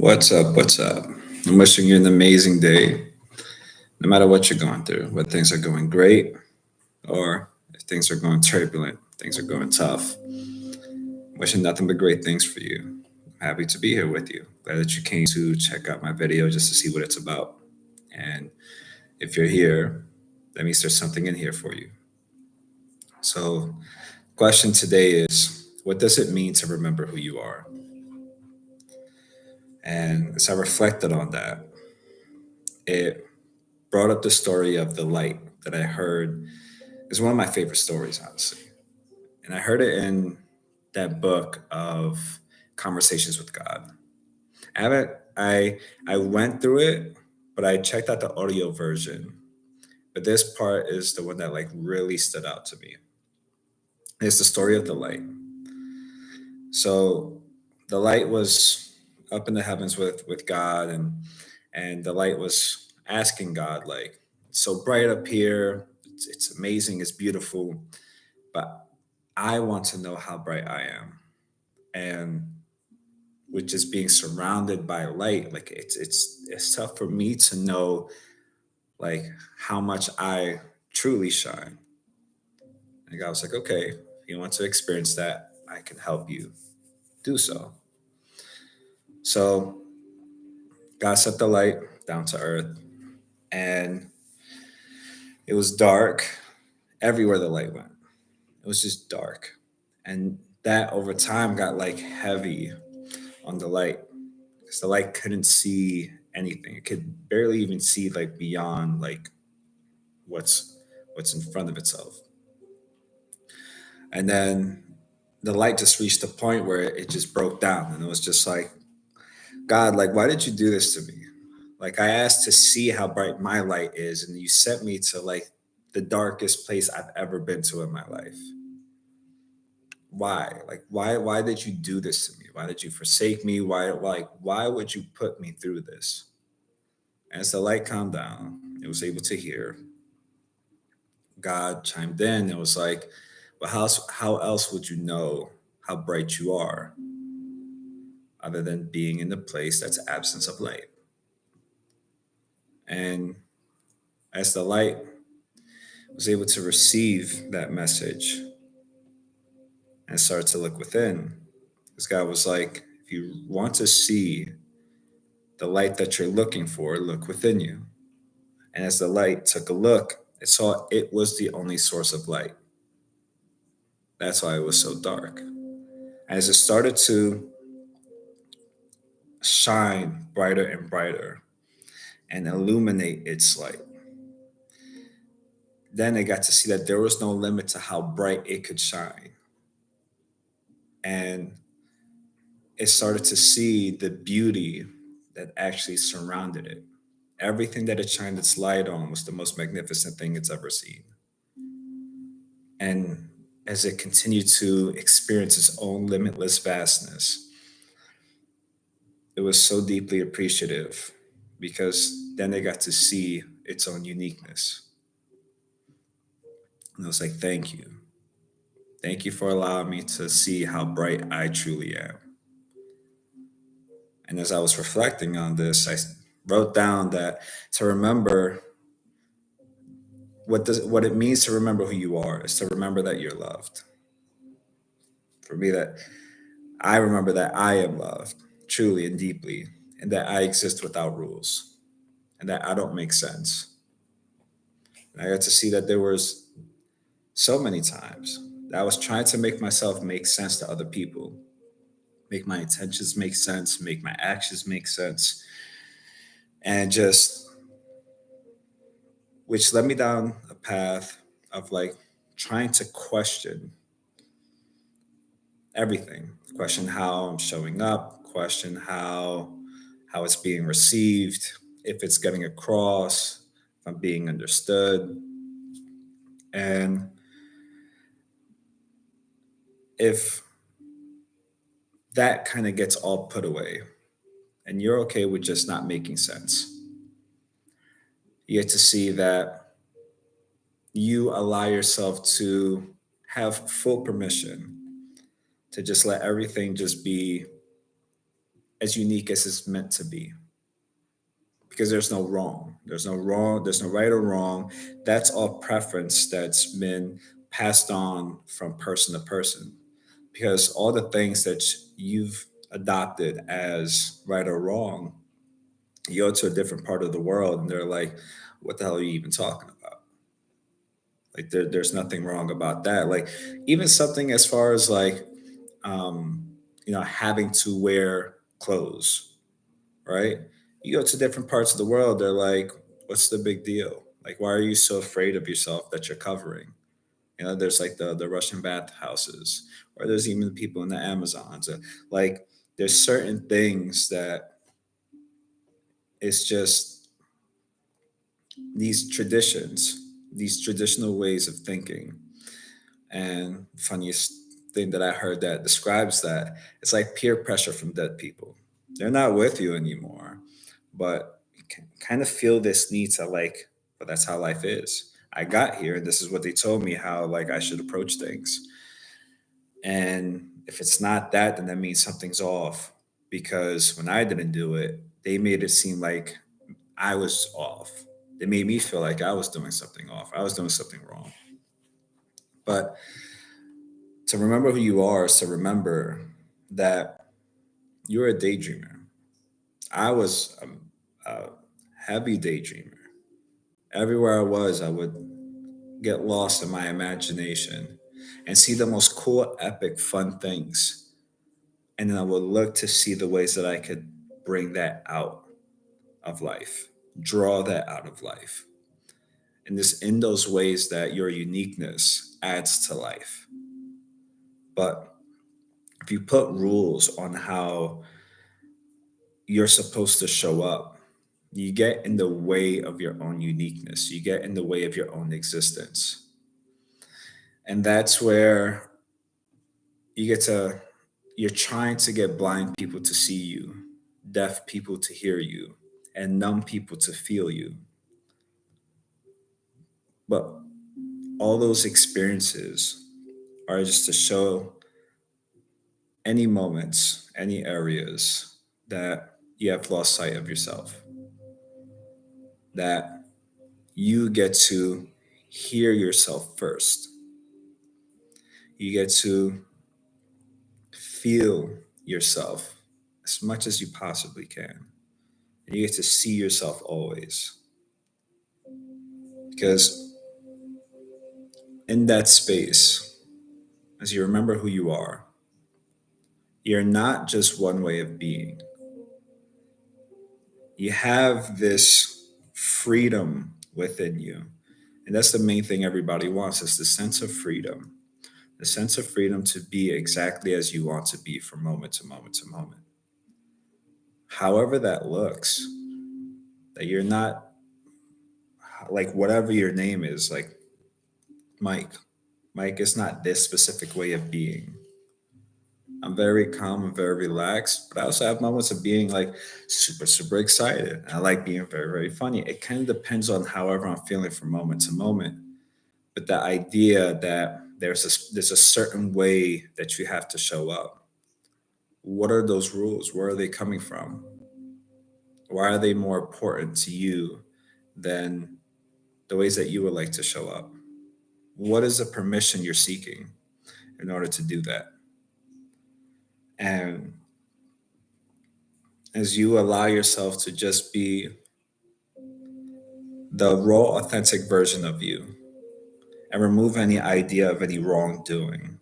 What's up? What's up? I'm wishing you an amazing day, no matter what you're going through, whether things are going great or if things are going turbulent, things are going tough. Wishing nothing but great things for you. I'm happy to be here with you. Glad that you came to check out my video just to see what it's about. And if you're here, that means there's something in here for you. So, question today is, what does it mean to remember who you are? And as I reflected on that, it brought up the story of the light that I heard. Is one of my favorite stories, honestly. And I heard it in that book of Conversations with God. I haven't I went through it, but I checked out the audio version. But this part is the one that like really stood out to me. It's the story of the light. So the light was up in the heavens with God, and the light was asking God like, it's so bright up here, it's amazing, it's beautiful, but I want to know how bright I am. And with just being surrounded by light, like it's tough for me to know like how much I truly shine. And God was like, okay, if you want to experience that, I can help you do so. So God set the light down to earth, and it was dark everywhere the light went. It was just dark. And that over time got like heavy on the light because the light couldn't see anything. It could barely even see like beyond like what's what's in front of itself. And then the light just reached a point where it just broke down, and it was just like, God, like, why did you do this to me? Like, I asked to see how bright my light is, and you sent me to like the darkest place I've ever been to in my life. Why? Like, why did you do this to me? Why did you forsake me? Why would you put me through this? As the light calmed down, it was able to hear. God chimed in and was like, well, how else would you know how bright you are other than being in the place that's absence of light? And as the light was able to receive that message and start to look within, this guy was like, if you want to see the light that you're looking for, look within you. And as the light took a look, it saw it was the only source of light. That's why it was so dark. As it started to shine brighter and brighter and illuminate its light, then they got to see that there was no limit to how bright it could shine. And it started to see the beauty that actually surrounded it. Everything that it shined its light on was the most magnificent thing it's ever seen. And as it continued to experience its own limitless vastness, it was so deeply appreciative because then they got to see its own uniqueness. And I was like, thank you. Thank you for allowing me to see how bright I truly am. And as I was reflecting on this, I wrote down that to remember what it means to remember who you are is to remember that you're loved. For me, that I remember that I am loved truly and deeply, and that I exist without rules, and that I don't make sense. And I got to see that there was so many times that I was trying to make myself make sense to other people, make my intentions make sense, make my actions make sense, and just which led me down a path of like trying to question everything. Question how I'm showing up, question how it's being received, if it's getting across, if I'm being understood. And if that kind of gets all put away and you're okay with just not making sense, you get to see that you allow yourself to have full permission to just let everything just be as unique as it's meant to be, because there's no wrong. There's no wrong. There's no right or wrong. That's all preference that's been passed on from person to person. Because all the things that you've adopted as right or wrong, you go to a different part of the world and they're like, what the hell are you even talking about? Like there's nothing wrong about that. Like even something as far as like, having to wear clothes, right? You go to different parts of the world, they're like, what's the big deal? Like, why are you so afraid of yourself that you're covering? There's like the Russian bathhouses, or there's even people in the Amazons. Like, there's certain things that it's just these traditions, these traditional ways of thinking. And funniest thing that I heard that describes that, it's like peer pressure from dead people. They're not with you anymore, but you can kind of feel this need to like, but that's how life is. I got here and this is what they told me how like I should approach things. And if it's not that, then that means something's off. Because when I didn't do it, they made it seem like I was off. They made me feel like I was doing something off. I was doing something wrong. But to remember who you are is to remember that you're a daydreamer. I was a heavy daydreamer. Everywhere I was, I would get lost in my imagination and see the most cool, epic, fun things. And then I would look to see the ways that I could bring that out of life, draw that out of life. And this in those ways that your uniqueness adds to life. But if you put rules on how you're supposed to show up, you get in the way of your own uniqueness. You get in the way of your own existence. And that's where you get to, you're trying to get blind people to see you, deaf people to hear you, and numb people to feel you. But all those experiences are just to show any moments, any areas that you have lost sight of yourself, that you get to hear yourself first. You get to feel yourself as much as you possibly can. And you get to see yourself always. Because in that space, as you remember who you are, you're not just one way of being. You have this freedom within you. And that's the main thing everybody wants, is the sense of freedom. The sense of freedom to be exactly as you want to be from moment to moment to moment. However that looks, that you're not like whatever your name is, like Mike. Mike is not this specific way of being. I'm very calm and very relaxed, but I also have moments of being like super, super excited. I like being very, very funny. It kind of depends on however I'm feeling from moment to moment. But the idea that there's a certain way that you have to show up. What are those rules? Where are they coming from? Why are they more important to you than the ways that you would like to show up? What is the permission you're seeking in order to do that? And as you allow yourself to just be the raw, authentic version of you and remove any idea of any wrongdoing,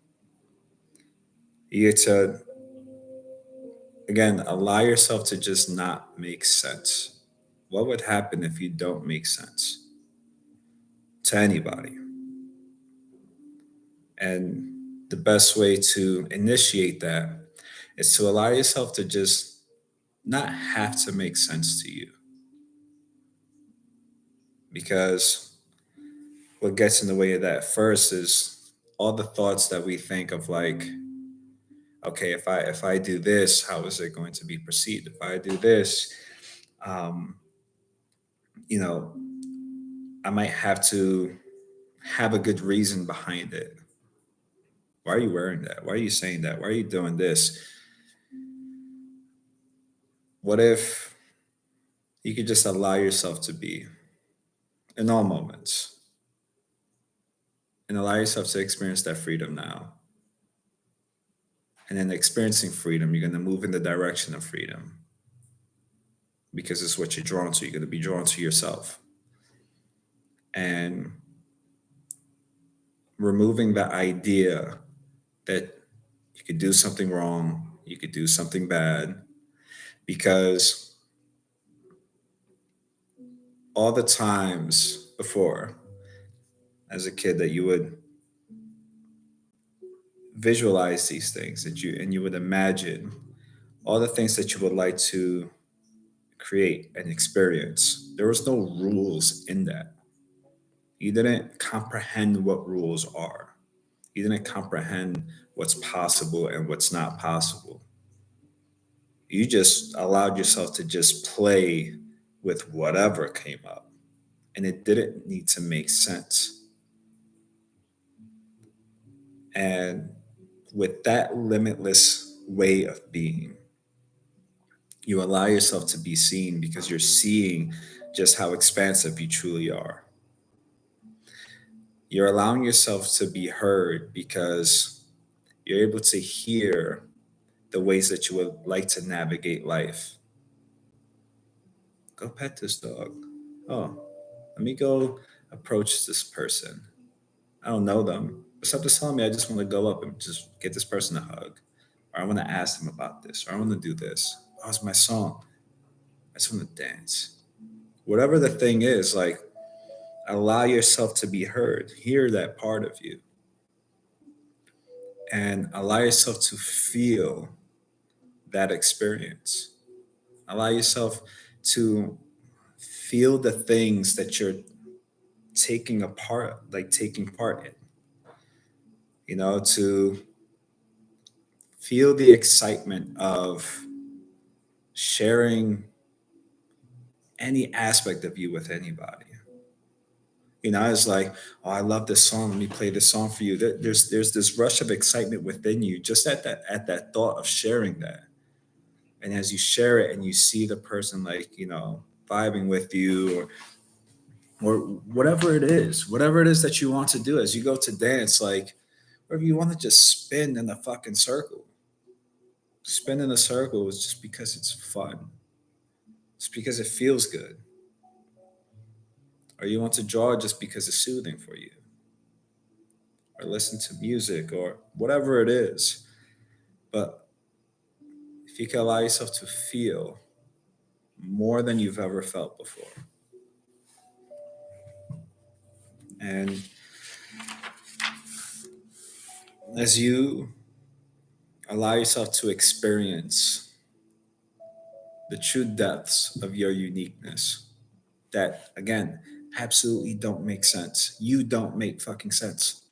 you get to, again, allow yourself to just not make sense. What would happen if you don't make sense to anybody? And the best way to initiate that is to allow yourself to just not have to make sense to you. Because what gets in the way of that first is all the thoughts that we think of, like, okay, if I do this, how is it going to be perceived? If I do this, um, you know, I might have to have a good reason behind it. Why are you wearing that? Why are you saying that? Why are you doing this? What if you could just allow yourself to be in all moments and allow yourself to experience that freedom now? And then experiencing freedom, you're going to move in the direction of freedom because it's what you're drawn to. You're going to be drawn to yourself. And removing the idea that you could do something wrong, you could do something bad, because all the times before as a kid that you would visualize these things that you would imagine all the things that you would like to create and experience, there was no rules in that. You didn't comprehend what rules are. You didn't comprehend what's possible and what's not possible. You just allowed yourself to just play with whatever came up, and it didn't need to make sense. And with that limitless way of being, you allow yourself to be seen because you're seeing just how expansive you truly are. You're allowing yourself to be heard because you're able to hear the ways that you would like to navigate life. Go pet this dog. Oh, let me go approach this person. I don't know them. But something's telling me I just want to go up and just get this person a hug. Or I want to ask them about this. Or I want to do this. Oh, it's my song. I just want to dance. Whatever the thing is, like, allow yourself to be heard. Hear that part of you. And allow yourself to feel that experience. Allow yourself to feel the things that you're taking part in, to feel the excitement of sharing any aspect of you with anybody. It's like, oh, I love this song. Let me play this song for you. There's this rush of excitement within you just at that thought of sharing that. And as you share it and you see the person like, vibing with you or whatever it is that you want to do as you go to dance, like wherever you want to just spin in a fucking circle. Spin in a circle is just because it's fun. It's because it feels good. Or you want to draw just because it's soothing for you. Or listen to music or whatever it is. But if you can allow yourself to feel more than you've ever felt before. And as you allow yourself to experience the true depths of your uniqueness, that again, absolutely don't make sense. You don't make fucking sense.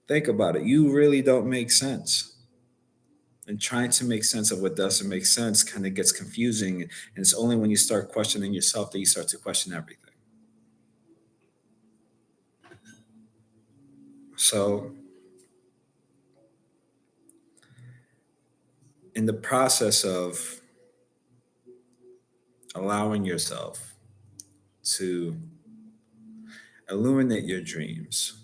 Think about it. You really don't make sense. And trying to make sense of what doesn't make sense kind of gets confusing. And it's only when you start questioning yourself that you start to question everything. So, in the process of allowing yourself to illuminate your dreams,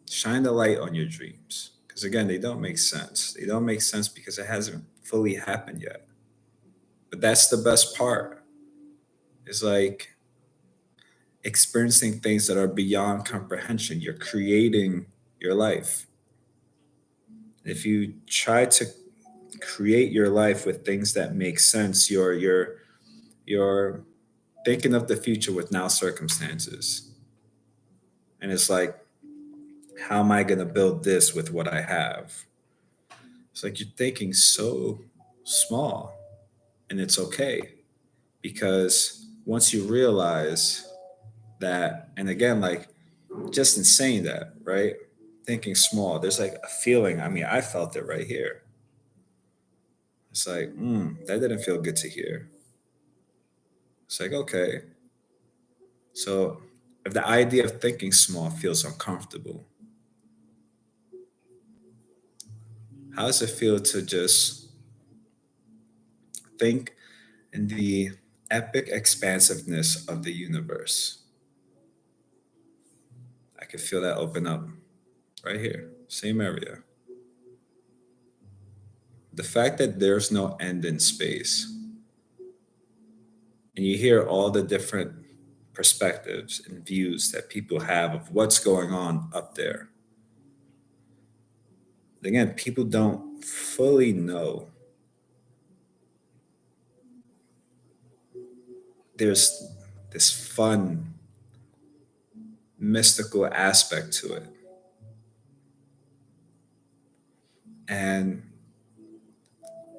shine the light on your dreams. Because again, they don't make sense. They don't make sense because it hasn't fully happened yet. But that's the best part. It's like experiencing things that are beyond comprehension. You're creating your life. If you try to create your life with things that make sense, you're thinking of the future with now circumstances. And it's like, how am I going to build this with what I have? It's like you're thinking so small, and it's okay because once you realize that, and again, like just in saying that, right? Thinking small, there's like a feeling. I mean, I felt it right here. It's like, that didn't feel good to hear. It's like, okay. So if the idea of thinking small feels uncomfortable, how does it feel to just think in the epic expansiveness of the universe. I could feel that open up right here, same area. The fact that there's no end in space, and you hear all the different perspectives and views that people have of what's going on up there. Again, people don't fully know. There's this fun, mystical aspect to it. And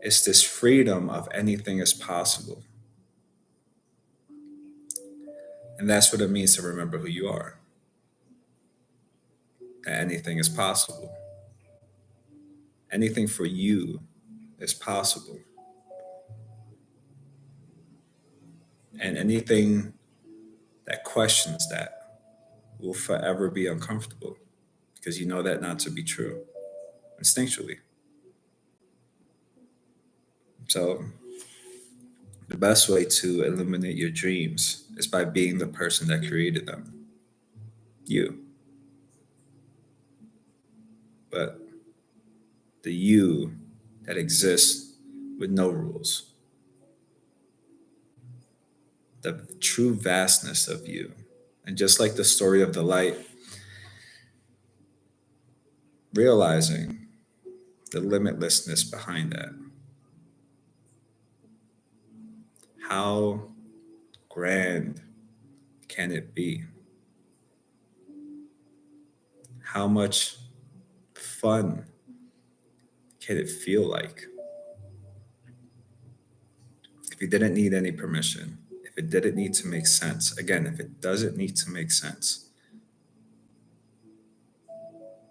it's this freedom of anything is possible. And that's what it means to remember who you are. That anything is possible. Anything for you is possible. And anything that questions that will forever be uncomfortable because you know that not to be true instinctually. So, the best way to eliminate your dreams is by being the person that created them, you. But the you that exists with no rules, the true vastness of you. And just like the story of the light, realizing the limitlessness behind that. How grand can it be? How much fun can it feel like? If you didn't need any permission, if it didn't need to make sense, again, if it doesn't need to make sense,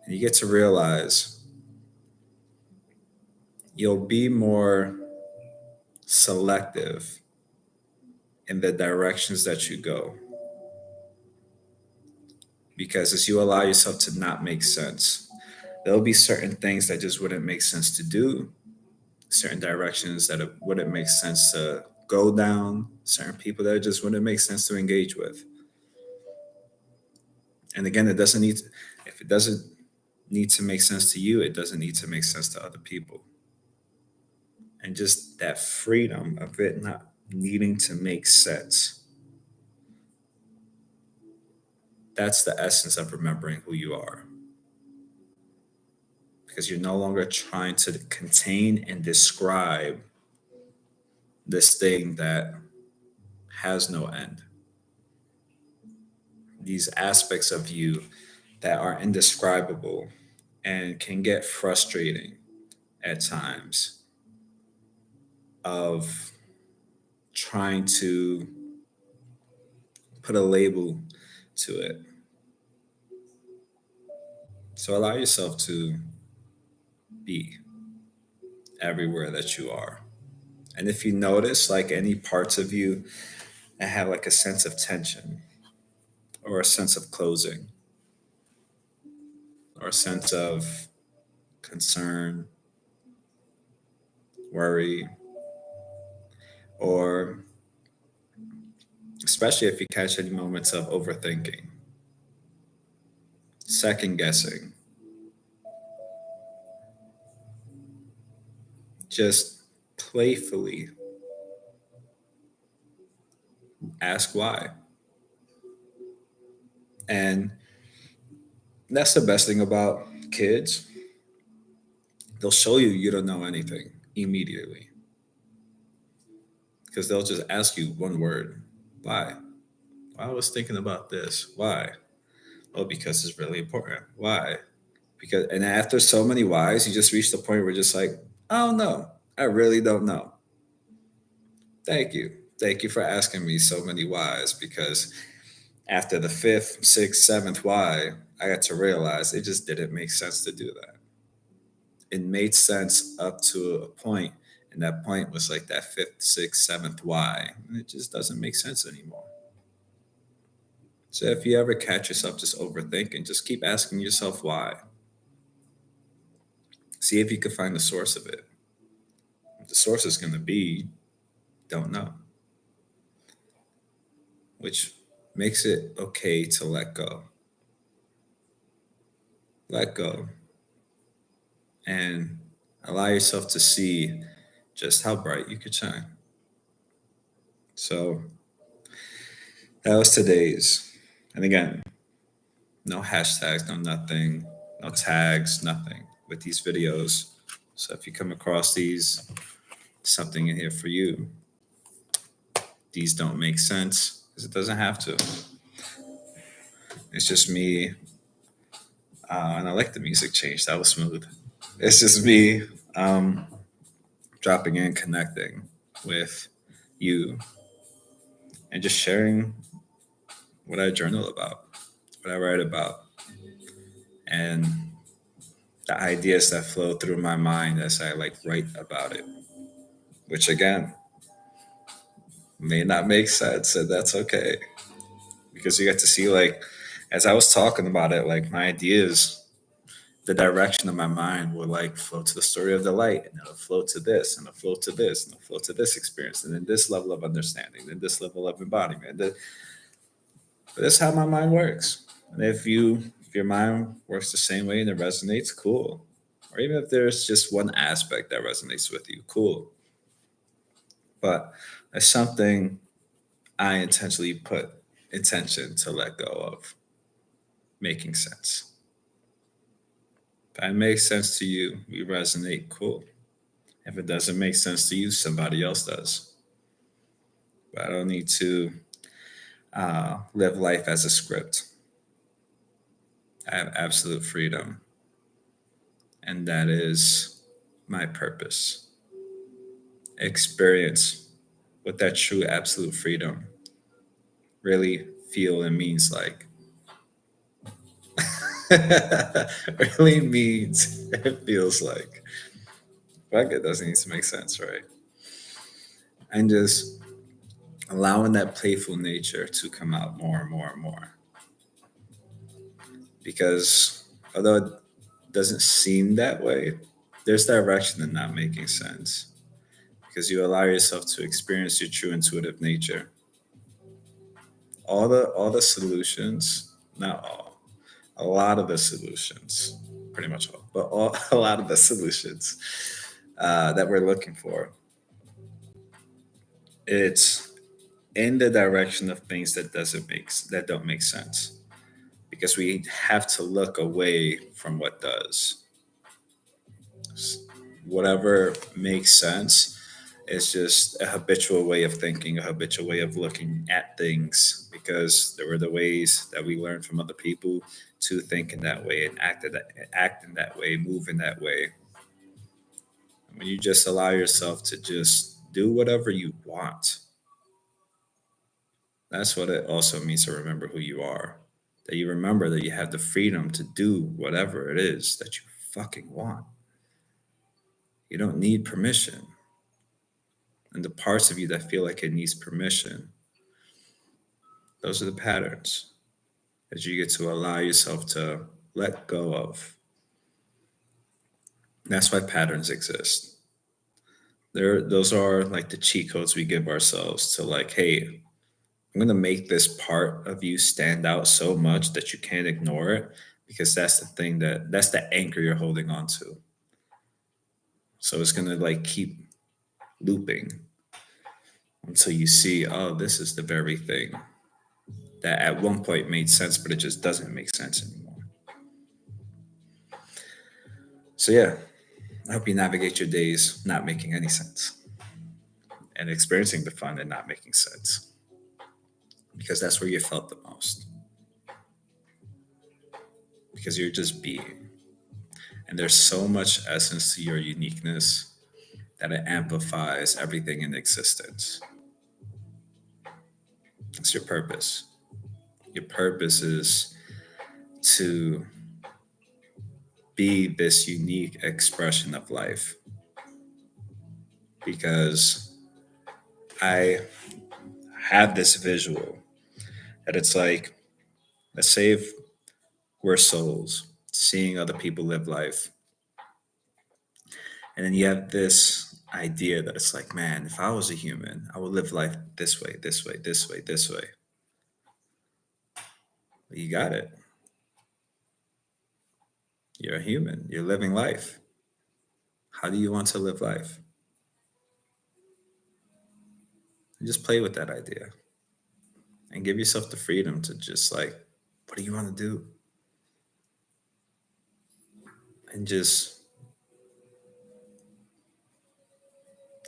and you get to realize you'll be more selective in the directions that you go. Because as you allow yourself to not make sense, there'll be certain things that just wouldn't make sense to do, certain directions that it wouldn't make sense to go down, certain people that it just wouldn't make sense to engage with. And again, if it doesn't need to make sense to you, it doesn't need to make sense to other people. And just that freedom of it not needing to make sense. That's the essence of remembering who you are. Because you're no longer trying to contain and describe this thing that has no end. These aspects of you that are indescribable and can get frustrating at times of trying to put a label to it. So allow yourself to be everywhere that you are. And if you notice like any parts of you that have like a sense of tension or a sense of closing or a sense of concern, worry, or especially if you catch any moments of overthinking, second guessing, just playfully ask why. And that's the best thing about kids. They'll show you you don't know anything immediately because they'll just ask you one word. Why? I was thinking about this. Why? Oh, because it's really important. Why? Because, and after so many whys, you just reach the point where you're just like, I don't know. I really don't know. Thank you. Thank you for asking me so many whys because after the fifth, sixth, seventh why, I got to realize it just didn't make sense to do that. It made sense up to a point, and that point was like that fifth, sixth, seventh why, and it just doesn't make sense anymore. So if you ever catch yourself just overthinking, just keep asking yourself why. See if you can find the source of it. The source is going to be don't know, which makes it okay to let go. Let go and allow yourself to see just how bright you could shine. So that was today's. And again, no hashtags, no nothing, no tags, nothing with these videos. So if you come across these, something in here for you. These don't make sense because it doesn't have to. It's just me, and I like the music change. That was smooth. It's just me um, dropping in, connecting with you, and just sharing what I journal about, what I write about, and the ideas that flow through my mind as I like write about it. Which again may not make sense, and that's okay because you get to see like as I was talking about it, like my ideas, the direction of my mind will like flow to the story of the light, and it'll flow to this, and it'll flow to this, and it'll flow to this experience, and then this level of understanding, then this level of embodiment. But that's how my mind works. And if your mind works the same way and it resonates, cool. Or even if there's just one aspect that resonates with you, cool. But it's something I intentionally put intention to let go of making sense. If it makes sense to you, we resonate, cool. If it doesn't make sense to you, somebody else does. But I don't need to live life as a script. I have absolute freedom, and that is my purpose. Experience what that true absolute freedom really feel and means like. Really means it feels like. Fuck, it doesn't need to make sense, right? And just allowing that playful nature to come out more and more and more. Because although it doesn't seem that way, there's direction in not making sense. Because you allow yourself to experience your true intuitive nature. All the solutions, not all, a lot of the solutions, pretty much all, but all, a lot of the solutions that we're looking for, it's in the direction of things that don't make sense because we have to look away from what does. Whatever makes sense is just a habitual way of thinking, a habitual way of looking at things because there were the ways that we learned from other people to think in that way and act in that way, move in that way. When you just allow yourself to just do whatever you want, that's what it also means to remember who you are. That you remember that you have the freedom to do whatever it is that you fucking want. You don't need permission. And the parts of you that feel like it needs permission, those are the patterns that you get to allow yourself to let go of. And that's why patterns exist. Those are like the cheat codes we give ourselves to like, hey, I'm gonna make this part of you stand out so much that you can't ignore it because that's the anchor you're holding on to. So it's gonna like keep looping until you see, oh, this is the very thing that at one point made sense, but it just doesn't make sense anymore. So yeah, I hope you navigate your days not making any sense and experiencing the fun and not making sense because that's where you felt the most. Because you're just being. And there's so much essence to your uniqueness that it amplifies everything in existence. It's your purpose. Your purpose is to be this unique expression of life because I have this visual that it's like, let's say if we're souls seeing other people live life, and then you have this idea that it's like, man, if I was a human, I would live life this way, this way, this way, this way. You got it. You're a human. You're living life. How do you want to live life? And just play with that idea and give yourself the freedom to just like, what do you want to do? And just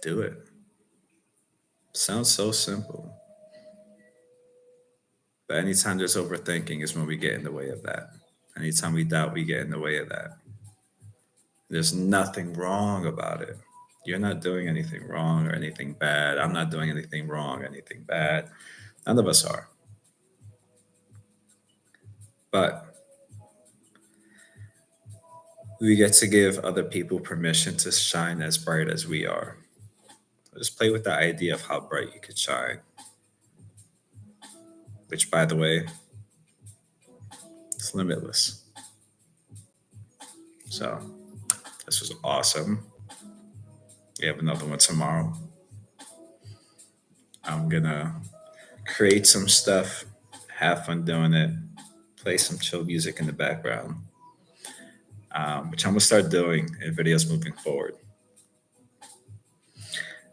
do it. Sounds so simple. But anytime there's overthinking is when we get in the way of that. Anytime we doubt, we get in the way of that. There's nothing wrong about it. You're not doing anything wrong or anything bad. I'm not doing anything wrong or anything bad. None of us are. But we get to give other people permission to shine as bright as we are. Just play with the idea of how bright you could shine, which, by the way, is limitless. So, this was awesome. We have another one tomorrow. I'm gonna create some stuff, have fun doing it, play some chill music in the background, which I'm gonna start doing in videos moving forward.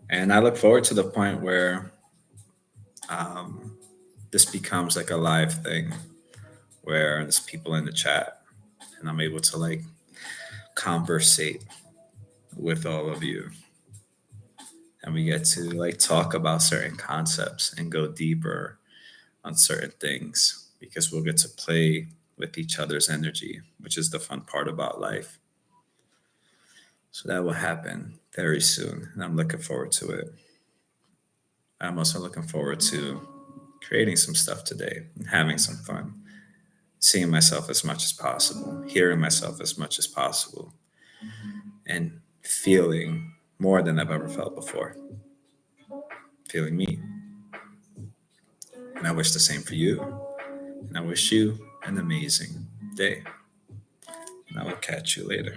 And I look forward to the point where um, this becomes like a live thing where there's people in the chat and I'm able to like conversate with all of you. And we get to like talk about certain concepts and go deeper on certain things because we'll get to play with each other's energy, which is the fun part about life. So that will happen very soon. And I'm looking forward to it. I'm also looking forward to creating some stuff today and having some fun, seeing myself as much as possible, hearing myself as much as possible, and feeling more than I've ever felt before, feeling me. And I wish the same for you. And I wish you an amazing day. And I will catch you later.